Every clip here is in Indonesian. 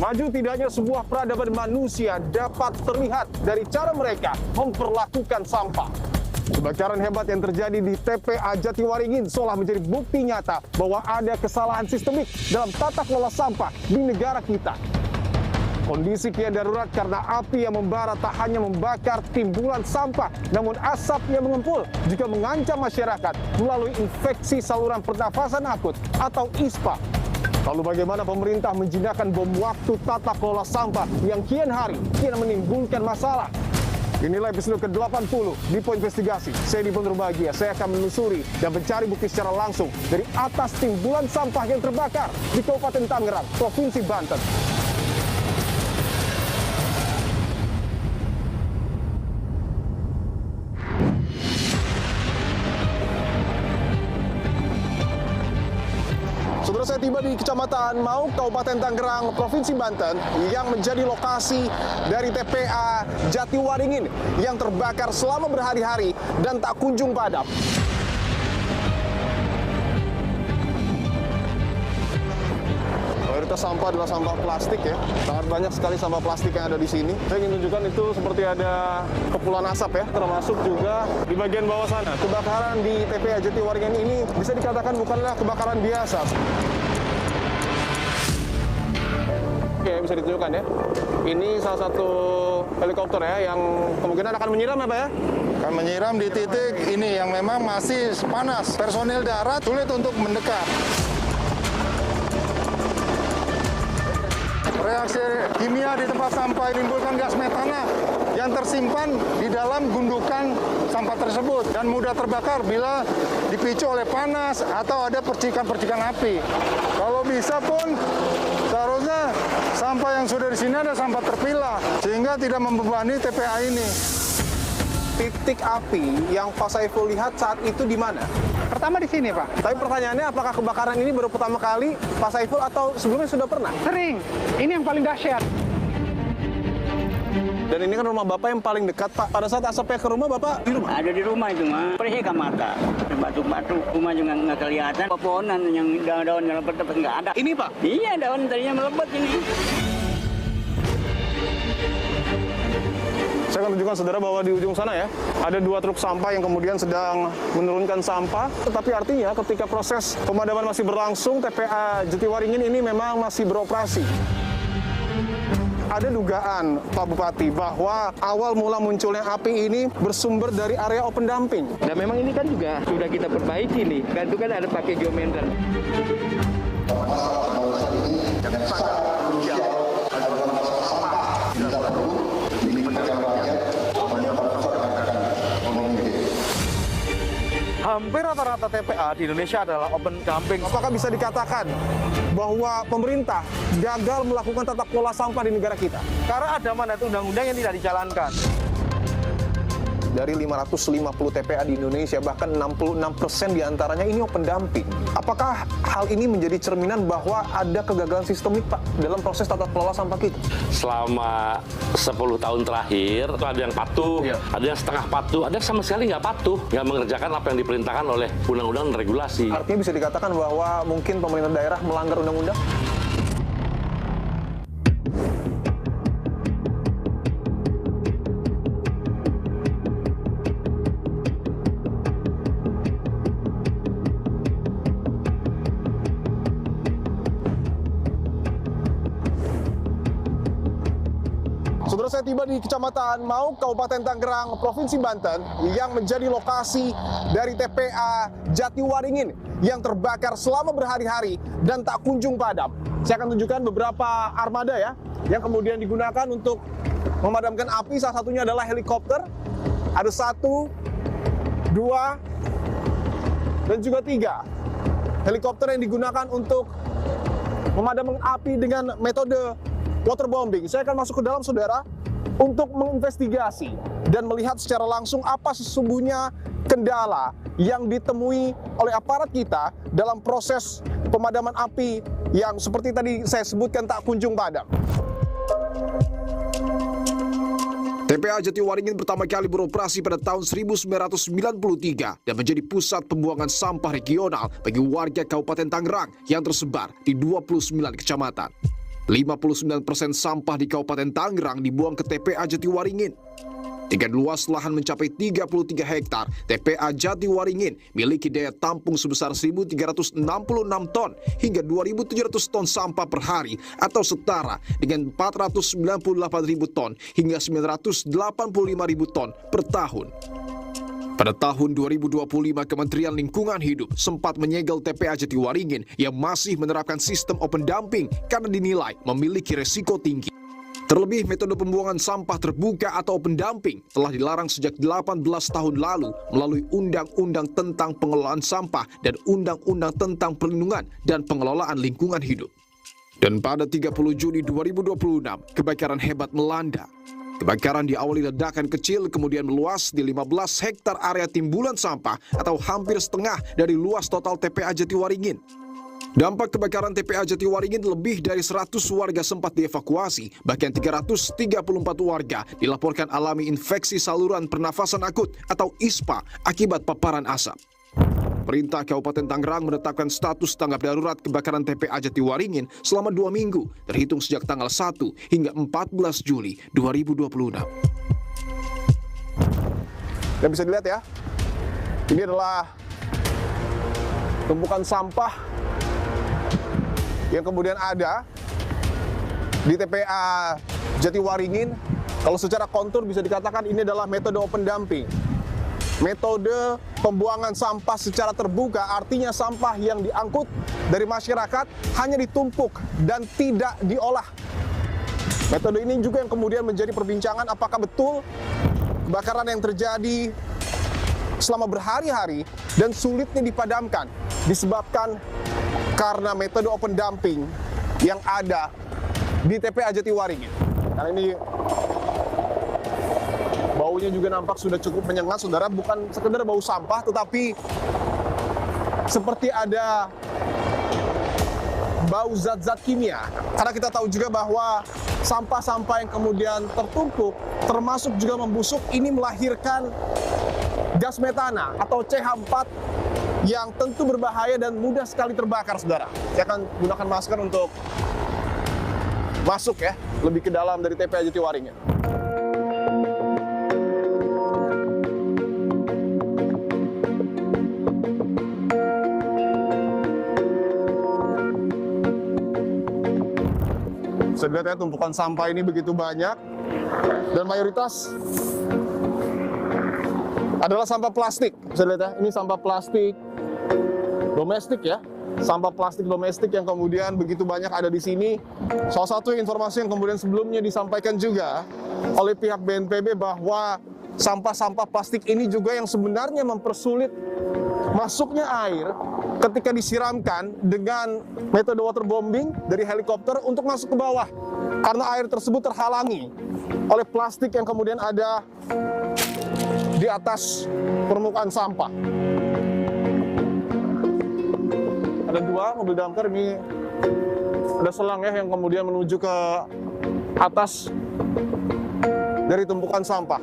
Maju tidaknya sebuah peradaban manusia dapat terlihat dari cara mereka memperlakukan sampah. Kebakaran hebat yang terjadi di TPA Jatiwaringin seolah menjadi bukti nyata bahwa ada kesalahan sistemik dalam tata kelola sampah di negara kita. Kondisi kian darurat karena api yang membara tak hanya membakar timbulan sampah, namun asap yang mengempul juga mengancam masyarakat melalui infeksi saluran pernafasan akut atau ISPA. Lalu bagaimana pemerintah menjinakkan bom waktu tata kelola sampah yang kian hari kian menimbulkan masalah? Inilah episode ke-80 di Poin Investigasi. Saya Dibon Bahagia, saya akan menelusuri dan mencari bukti secara langsung dari atas timbulan sampah yang terbakar di Kabupaten Tangerang, Provinsi Banten. Saudara, saya tiba di Kecamatan Mau, Kabupaten Tangerang, Provinsi Banten, yang menjadi lokasi dari TPA Jatiwaringin yang terbakar selama berhari-hari dan tak kunjung padam. Mayoritas sampah adalah sampah plastik ya. Sangat banyak sekali sampah plastik yang ada di sini. Saya ingin tunjukkan itu seperti ada kepulan asap ya, termasuk juga di bagian bawah sana. Kebakaran di TPA Jatiwaringin ini bisa dikatakan bukanlah kebakaran biasa. Oke, bisa ditunjukkan ya. Ini salah satu helikopter ya yang kemungkinan akan menyiram ya Pak ya? Akan menyiram di titik ini yang memang masih panas. Personil darat sulit untuk mendekat. Reaksi kimia di tempat sampah menimbulkan gas metana yang tersimpan di dalam gundukan sampah tersebut dan mudah terbakar bila dipicu oleh panas atau ada percikan-percikan api. Kalau bisa pun seharusnya sampah yang sudah di sini ada sampah terpilah sehingga tidak membebani TPA ini. Titik api yang Pak Saiful lihat saat itu di mana? Pertama di sini, Pak. Tapi pertanyaannya, apakah kebakaran ini baru pertama kali Pak Saiful atau sebelumnya sudah pernah? Sering. Ini yang paling dahsyat. Dan ini kan rumah Bapak yang paling dekat, Pak. Pada saat asapnya ke rumah, Bapak di rumah? Ada di rumah itu mah, perih ke mata. Batu-batu, rumah juga nggak kelihatan. Pepohonan yang daun-daun yang lebat nggak ada. Ini, Pak? Iya, daun tadinya melebat ini. Saya akan tunjukkan saudara bahwa di ujung sana ya, ada 2 truk sampah yang kemudian sedang menurunkan sampah. Tetapi artinya ketika proses pemadaman masih berlangsung, TPA Jatiwaringin ini memang masih beroperasi. Ada dugaan Pak Bupati bahwa awal mula munculnya api ini bersumber dari area open dumping. Dan memang ini kan juga sudah kita perbaiki nih. Dan itu kan ada pakai geometer. Hampir rata-rata TPA di Indonesia adalah open dumping. Apakah bisa dikatakan bahwa pemerintah gagal melakukan tata kelola sampah di negara kita? Karena ada mandat undang-undang yang tidak dijalankan. Dari 550 TPA di Indonesia, bahkan 66% diantaranya ini open dumping. Apakah hal ini menjadi cerminan bahwa ada kegagalan sistemik, Pak, dalam proses tata kelola sampah kita? Selama 10 tahun terakhir, ada yang patuh, ada yang setengah patuh, ada yang sama sekali nggak patuh, nggak mengerjakan apa yang diperintahkan oleh undang-undang dan regulasi. Artinya bisa dikatakan bahwa mungkin pemerintah daerah melanggar undang-undang? Saudara, saya tiba di Kecamatan Mau, Kabupaten Tangerang, Provinsi Banten, yang menjadi lokasi dari TPA Jatiwaringin yang terbakar selama berhari-hari dan tak kunjung padam. Saya akan tunjukkan beberapa armada ya, yang kemudian digunakan untuk memadamkan api. Salah satunya adalah helikopter. Ada 1, 2, dan juga 3 helikopter yang digunakan untuk memadamkan api dengan metode waterbombing. Saya akan masuk ke dalam, saudara, untuk menginvestigasi dan melihat secara langsung apa sesungguhnya kendala yang ditemui oleh aparat kita dalam proses pemadaman api yang seperti tadi saya sebutkan tak kunjung padam. TPA Jatiwaringin pertama kali beroperasi pada tahun 1993 dan menjadi pusat pembuangan sampah regional bagi warga Kabupaten Tangerang yang tersebar di 29 kecamatan. 59% sampah di Kabupaten Tangerang dibuang ke TPA Jatiwaringin. Dengan luas lahan mencapai 33 hektar, TPA Jatiwaringin miliki daya tampung sebesar 1.366 ton hingga 2.700 ton sampah per hari atau setara dengan 498.000 ton hingga 985.000 ton per tahun. Pada tahun 2025, Kementerian Lingkungan Hidup sempat menyegel TPA Jatiwaringin yang masih menerapkan sistem open dumping karena dinilai memiliki resiko tinggi. Terlebih, metode pembuangan sampah terbuka atau open dumping telah dilarang sejak 18 tahun lalu melalui Undang-Undang tentang Pengelolaan Sampah dan Undang-Undang tentang Perlindungan dan Pengelolaan Lingkungan Hidup. Dan pada 30 Juni 2026, kebakaran hebat melanda. Kebakaran diawali ledakan kecil kemudian meluas di 15 hektar area timbulan sampah atau hampir setengah dari luas total TPA Jatiwaringin. Dampak kebakaran TPA Jatiwaringin, lebih dari 100 warga sempat dievakuasi, bahkan 334 warga dilaporkan alami infeksi saluran pernafasan akut atau ISPA akibat paparan asap. Pemerintah Kabupaten Tangerang menetapkan status tanggap darurat kebakaran TPA Jatiwaringin selama 2 minggu, terhitung sejak tanggal 1 hingga 14 Juli 2026. Dan bisa dilihat ya, ini adalah tumpukan sampah yang kemudian ada di TPA Jatiwaringin. Kalau secara kontur bisa dikatakan ini adalah metode open dumping. Metode pembuangan sampah secara terbuka, artinya sampah yang diangkut dari masyarakat hanya ditumpuk dan tidak diolah. Metode ini juga yang kemudian menjadi perbincangan, apakah betul kebakaran yang terjadi selama berhari-hari dan sulitnya dipadamkan disebabkan karena metode open dumping yang ada di TPA Jatiwaringin. Karena ini baunya juga nampak sudah cukup menyengat, saudara. Bukan sekedar bau sampah, tetapi seperti ada bau zat-zat kimia. Karena kita tahu juga bahwa sampah-sampah yang kemudian tertumpuk, termasuk juga membusuk, ini melahirkan gas metana atau CH4 yang tentu berbahaya dan mudah sekali terbakar, saudara. Saya akan gunakan masker untuk masuk ya, lebih ke dalam dari TPA Jatiwaringin. Bisa dilihat ya, tumpukan sampah ini begitu banyak dan mayoritas adalah sampah plastik. Bisa dilihat ya, ini sampah plastik domestik ya. Sampah plastik domestik yang kemudian begitu banyak ada di sini. Salah satu informasi yang kemudian sebelumnya disampaikan juga oleh pihak BNPB bahwa sampah-sampah plastik ini juga yang sebenarnya mempersulit masuknya air ketika disiramkan dengan metode waterbombing dari helikopter untuk masuk ke bawah. Karena air tersebut terhalangi oleh plastik yang kemudian ada di atas permukaan sampah. Ada 2 mobil damkar, ini ada selang ya yang kemudian menuju ke atas dari tumpukan sampah.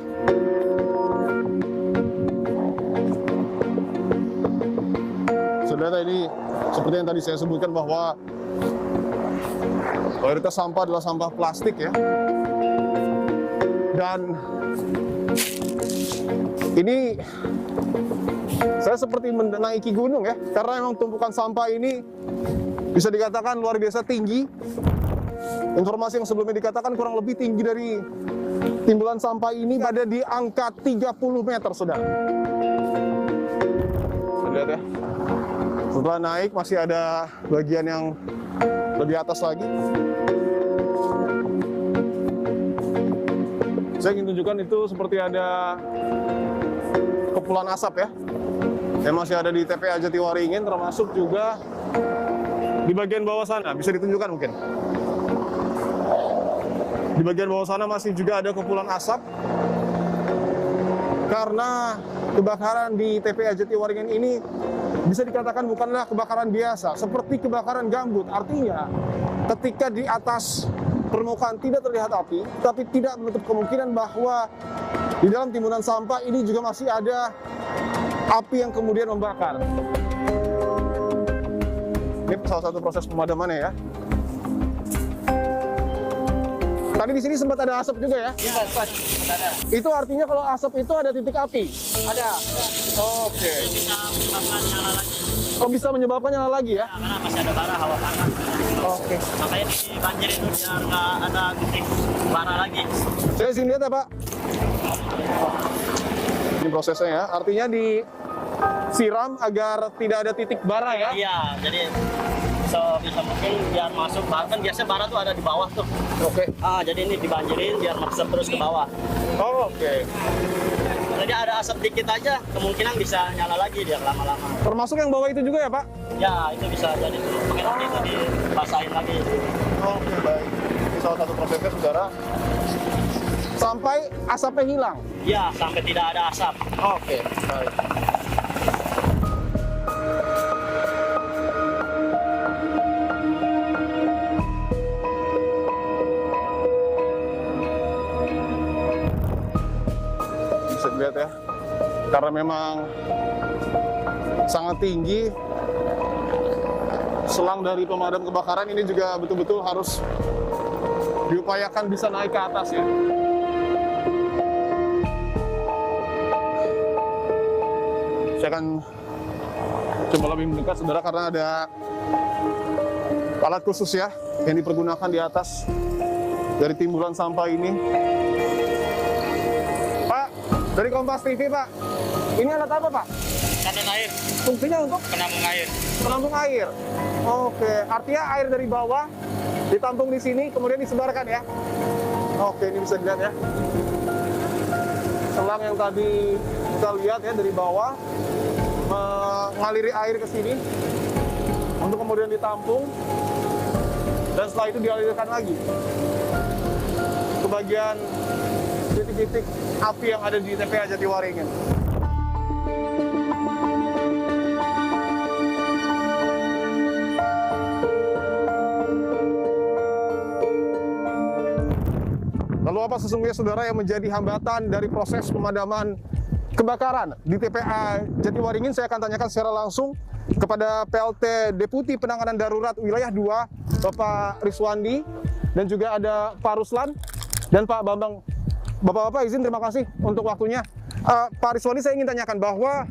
Saudara, ini seperti yang tadi saya sebutkan bahwa mayoritas sampah adalah sampah plastik ya. Dan ini saya seperti menaiki gunung ya, karena memang tumpukan sampah ini bisa dikatakan luar biasa tinggi. Informasi yang sebelumnya dikatakan kurang lebih tinggi dari timbulan sampah ini pada di angka 30 meter, saudara. Lihat ya, setelah naik masih ada bagian yang lebih atas lagi. Saya ingin tunjukkan itu seperti ada kepulan asap ya, yang masih ada di TPA Jatiwaringin, termasuk juga di bagian bawah sana. Bisa ditunjukkan mungkin. Di bagian bawah sana masih juga ada kepulan asap karena kebakaran di TPA Jatiwaringin ini bisa dikatakan bukanlah kebakaran biasa, seperti kebakaran gambut. Artinya ketika di atas permukaan tidak terlihat api, tapi tidak menutup kemungkinan bahwa di dalam timbunan sampah ini juga masih ada api yang kemudian membakar. Ini salah satu proses pemadamannya ya. Tadi di sini sempat ada asap juga ya? Iya, Pak. Ada. Itu artinya kalau asap itu ada titik api? Ada. Oke. Bisa menyebabkan nyala lagi. Oh, bisa menyebabkan nyala lagi ya? Karena masih ada bara, hawa panas. Oke. Makanya di banjir itu biar nggak ada titik bara lagi. Saya sini lihat ya Pak. Ini prosesnya ya, artinya disiram agar tidak ada titik bara ya? Iya, jadi bisa mungkin biar masuk. Bahkan biasanya bara tuh ada di bawah tuh. Oke. Jadi ini dibanjirin biar masuk terus ke bawah. Oh, oke. Jadi ada asap dikit aja, kemungkinan bisa nyala lagi dia lama-lama. Termasuk yang bawah itu juga ya Pak? Ya, itu bisa jadi tuh. Pakai nanti itu dibasahin lagi. Oke, baik. Ini salah satu prosesnya saudara. Sampai asapnya hilang? Ya, sampai tidak ada asap. Oke, baik. Bisa dilihat ya, karena memang sangat tinggi, selang dari pemadam kebakaran ini juga betul-betul harus diupayakan bisa naik ke atas ya. Saya akan coba lebih mendekat saudara karena ada alat khusus ya yang dipergunakan di atas dari timbulan sampah ini. Pak, dari Kompas TV Pak, ini alat apa Pak? Kandang air, Fungsinya untuk penampung air. penampung air. Oke, artinya air dari bawah ditampung di sini kemudian disebarkan ya. Oke, ini bisa dilihat ya. Selang yang tadi kita lihat ya dari bawah mengaliri air ke sini untuk kemudian ditampung dan setelah itu dialirkan lagi ke bagian titik-titik api yang ada di TPA Jatiwaringin. Lalu apa sesungguhnya saudara yang menjadi hambatan dari proses pemadaman kebakaran di TPA Jatiwaringin? Saya akan tanyakan secara langsung kepada PLT Deputi Penanganan Darurat Wilayah 2, Bapak Riswandi, dan juga ada Pak Ruslan dan Pak Bambang. Bapak-bapak izin, terima kasih untuk waktunya. Pak Riswandi, saya ingin tanyakan bahwa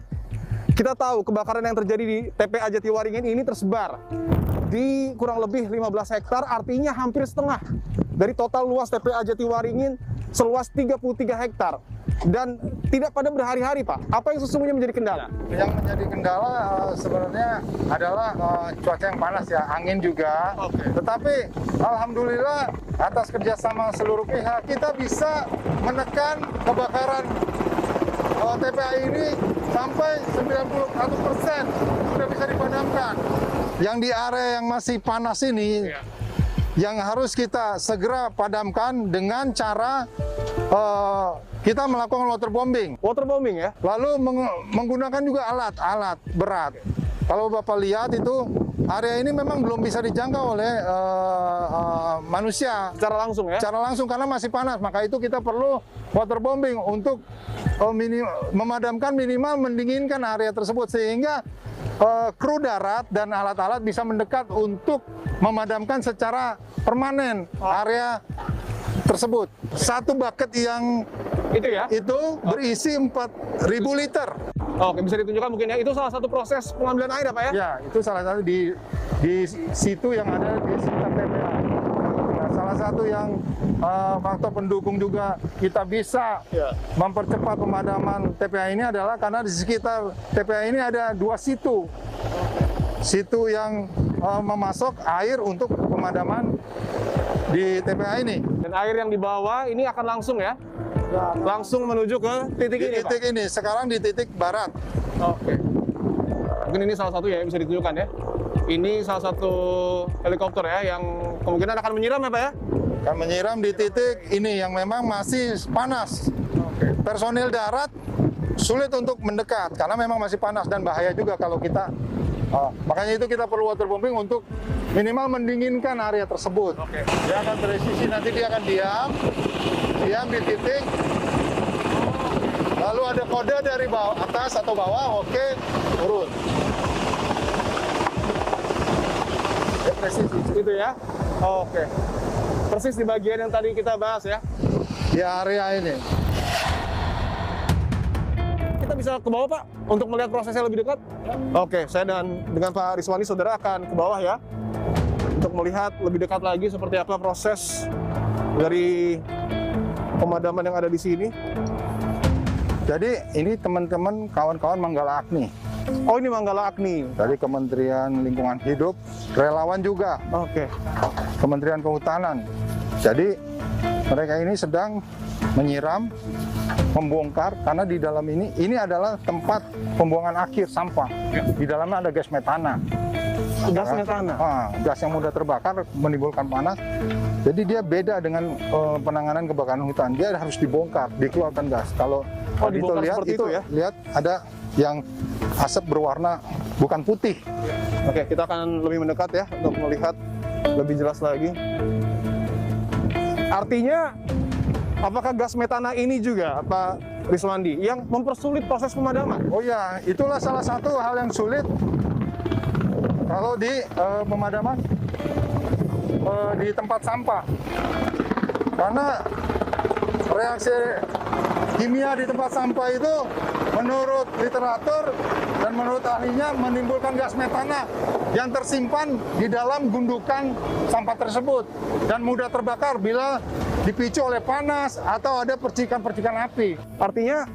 kita tahu kebakaran yang terjadi di TPA Jatiwaringin ini tersebar di kurang lebih 15 hektar, artinya hampir setengah dari total luas TPA Jatiwaringin seluas 33 hektar. Dan tidak pada berhari-hari Pak. Apa yang sesungguhnya menjadi kendala? Yang menjadi kendala sebenarnya adalah cuaca yang panas ya, angin juga. Tetapi alhamdulillah atas kerjasama seluruh pihak kita bisa menekan kebakaran TPA ini sampai 91% sudah bisa dipadamkan. Yang di area yang masih panas ini, yang harus kita segera padamkan dengan cara kita melakukan waterbombing. Waterbombing ya? Lalu menggunakan juga alat berat. Kalau Bapak lihat itu, area ini memang belum bisa dijangkau oleh manusia. Secara langsung ya? Secara langsung karena masih panas. Maka itu kita perlu waterbombing untuk memadamkan, minimal mendinginkan area tersebut. Sehingga kru darat dan alat-alat bisa mendekat untuk memadamkan secara permanen area tersebut. Satu bucket yang itu berisi 4.000 liter. Oke, bisa ditunjukkan mungkin ya. Itu salah satu proses pengambilan air apa ya? Ya, itu salah satu di situ yang ada di sekitar TPA. Nah, salah satu yang faktor pendukung juga kita bisa mempercepat pemadaman TPA ini adalah karena di sekitar TPA ini ada 2 situ. Situ yang memasok air untuk pemadaman di TPA ini. Dan air yang dibawa ini akan langsung ya? Langsung menuju ke titik ini, titik Pak? ini, sekarang di titik barat. Oke. Mungkin ini salah satu ya yang bisa ditunjukkan ya. Ini salah satu helikopter ya yang kemungkinan akan menyiram ya Pak ya? Akan menyiram di titik ini yang memang masih panas. Personil darat sulit untuk mendekat karena memang masih panas dan bahaya juga kalau kita. Makanya itu kita perlu waterbombing untuk minimal mendinginkan area tersebut. Dia akan presisi, nanti dia akan diam di titik. Lalu ada kode dari bawah, atas atau bawah, oke, turun. Dia presisi. Itu ya? Oke. Persis di bagian yang tadi kita bahas ya. Di area ini. Kita bisa ke bawah Pak untuk melihat prosesnya lebih dekat. Oke, saya dengan Pak Riswandi saudara akan ke bawah ya untuk melihat lebih dekat lagi seperti apa proses dari pemadaman yang ada di sini. Jadi ini teman-teman kawan-kawan Manggala Agni. Oh, ini Manggala Agni. Dari Kementerian Lingkungan Hidup, relawan juga, Oke. Kementerian Kehutanan. Jadi mereka ini sedang menyiram, membongkar, karena di dalam ini adalah tempat pembuangan akhir sampah. Di dalamnya ada gas metana. Gas metana. Gas yang mudah terbakar menimbulkan panas. Jadi dia beda dengan penanganan kebakaran hutan. Dia harus dibongkar, dikeluarkan gas. Kalau dibongkar lihat seperti itu ya? Lihat ada yang asap berwarna bukan putih. Oke, kita akan lebih mendekat ya untuk melihat lebih jelas lagi. Artinya, apakah gas metana ini juga, Pak Riswandi, yang mempersulit proses pemadaman? Oh ya, itulah salah satu hal yang sulit kalau di pemadaman di tempat sampah. Karena reaksi kimia di tempat sampah itu menurut literatur dan menurut ahlinya menimbulkan gas metana yang tersimpan di dalam gundukan sampah tersebut dan mudah terbakar bila dipicu oleh panas atau ada percikan-percikan api. Artinya,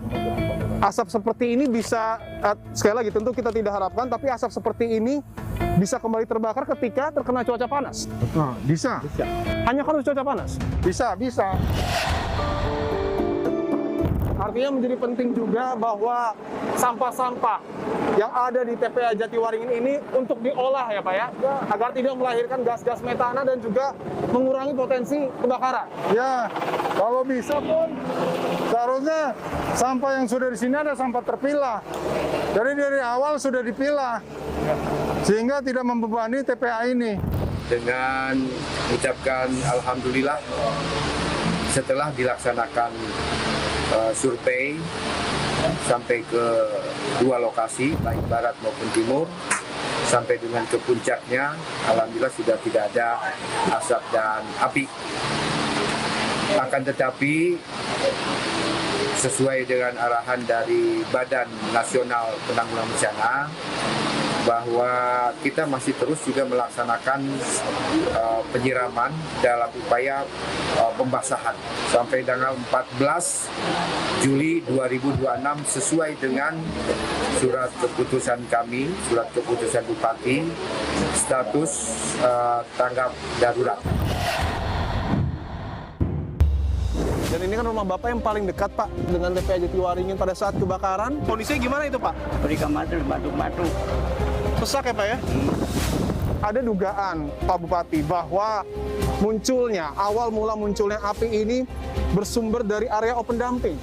asap seperti ini bisa, sekali lagi tentu kita tidak harapkan, tapi asap seperti ini bisa kembali terbakar ketika terkena cuaca panas. Bisa. Hanya karena cuaca panas? Bisa. Artinya menjadi penting juga bahwa sampah-sampah yang ada di TPA Jatiwaringin ini untuk diolah ya Pak ya, agar tidak melahirkan gas-gas metana dan juga mengurangi potensi kebakaran. Ya, kalau bisa pun seharusnya sampah yang sudah di sini ada sampah terpilah. Jadi dari awal sudah dipilah, sehingga tidak membebani TPA ini. Dengan mengucapkan alhamdulillah setelah dilaksanakan survei sampai ke 2 lokasi, baik barat maupun timur, sampai dengan ke puncaknya, alhamdulillah sudah tidak ada asap dan api. Akan tetapi sesuai dengan arahan dari Badan Nasional Penanggulangan Bencana, bahwa kita masih terus juga melaksanakan penyiraman dalam upaya pembasahan sampai tanggal 14 Juli 2026 sesuai dengan surat keputusan kami, surat keputusan Bupati, status tanggap darurat. Dan ini kan rumah Bapak yang paling dekat Pak dengan TPA Jatiwaringin pada saat kebakaran. Kondisinya gimana itu Pak? Berikan matu. Rusak ya Pak ya? Ada dugaan Pak Bupati bahwa awal mula munculnya api ini bersumber dari area open dumping.